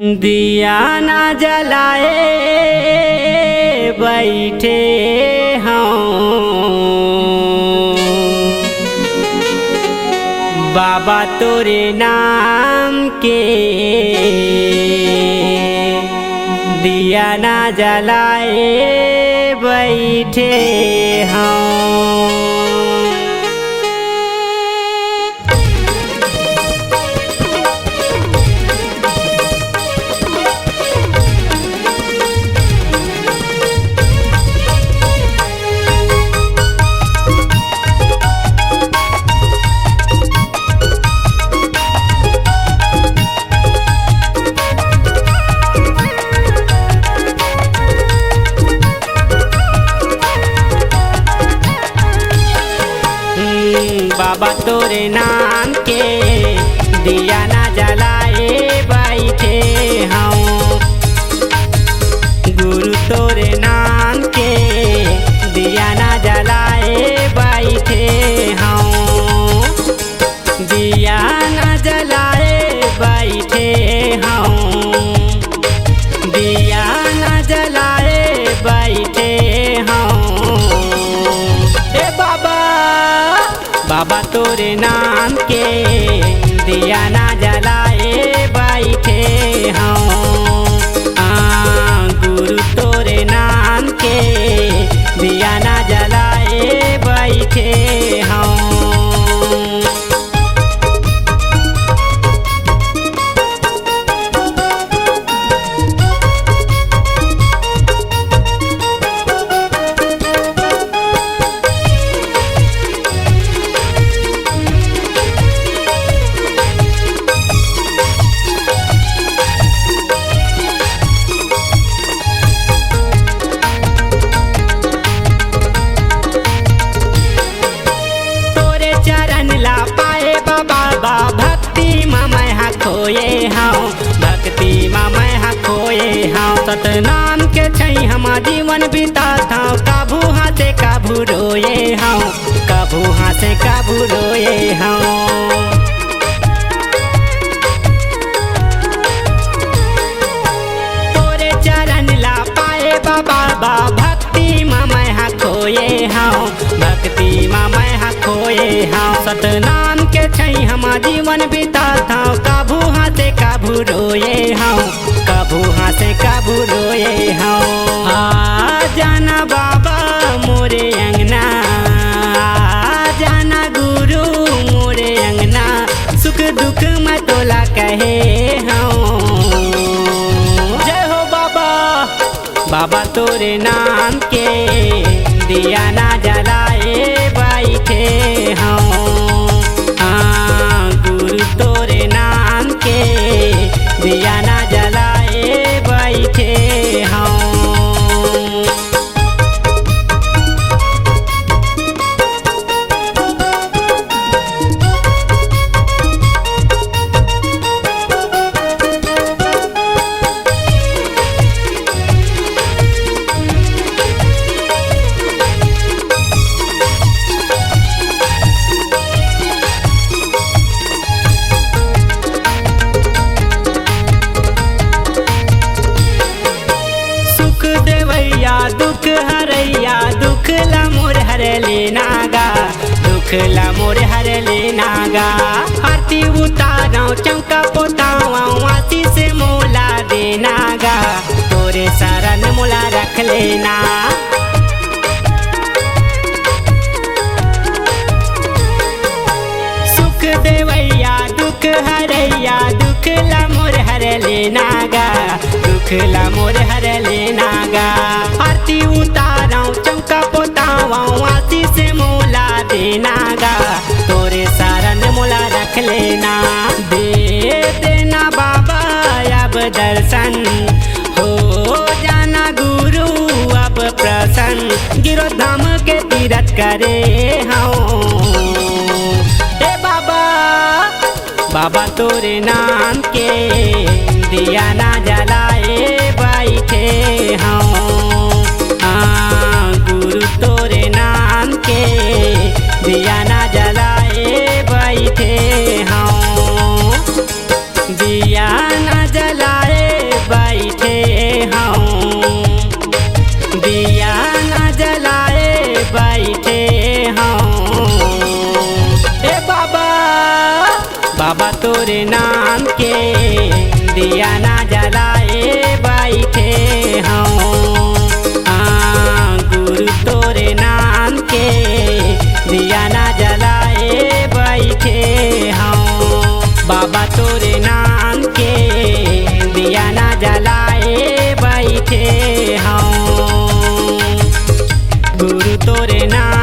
दिया ना जलाए बैठे हूँ बाबा तोरे नाम के। दिया ना जलाए बैठे हूँ। बाबा तोरे नाम के दिया ना जलाए बैठे हूँ। गुरु तोरे नाम के दिया ना जलाए बैठे हूँ। दिया ना जलाए बैठे हूँ। दिया ना जलाए बैठे हूँ। ए बाबा बाबा तोरे नाम के दिया ना जलाए बैठे हूँ। गुरु तोरे नाम के दिया ना जलाए बैठे हूँ। खोए हाँ भक्ति में मैं खोए हाँ। सतनाम के छई हम जीवन बिता था। काबू हाथे काबू रोए हाँ। काबू हाथे काबू रोए हाँ। तोरे चरण ला पाए बाबा भक्ति में मैं खोए हाँ। भक्ति में मैं खोए हाँ। सतनाम के छई हम जीवन बिता था। काबू हाथे काबू रोए हाँ। काबू हाथे काबू रोए हाँ। आ जाना बाबा मोरे अंगना। आ जाना गुरु मोरे अंगना। सुख दुख में तोला कहे हाँ। जय हो बाबा बाबा तोरे नाम के दिया ना जलाए बैठे हूँ। गुरु तोरे नाम के दिया ना जलाए बैठे हूँ। दुख हरैया दुख ला मोर हर लेना गा। दुख ला मोर हर लेना गा। आरती उताराऊं चौका पोताऊं आती से मोला देना गा। तोरे शरण मोला रख लेना। सुख देवैया दुख हरैया दुख ला मोर हर लेना गा। दुख ला मोर हर लेना गा। आरती उताराऊं चौका पोताऊं आती से मोला देना गा। तोरे शरण मोला रख लेना। दे देना बाबा अब दर्शन हो जाना गुरु अब प्रसन्न। गिरो धाम के तीरथ करे हाँ। ए बाबा बाबा तोरे नाम के दिया ना जलाए बैठे हूँ। गुरु तोरे नाम के दिया ना जलाए बैठे हूँ। दिया ना जलाए बाबा तोरे नाम के दिया ना जलाए बैठे हूँ। गुरु तोरे नाम के दिया ना जलाए बैठे हूँ। बाबा तोरे नाम के दिया ना जलाए बैठे हूँ। गुरु तोरे नाम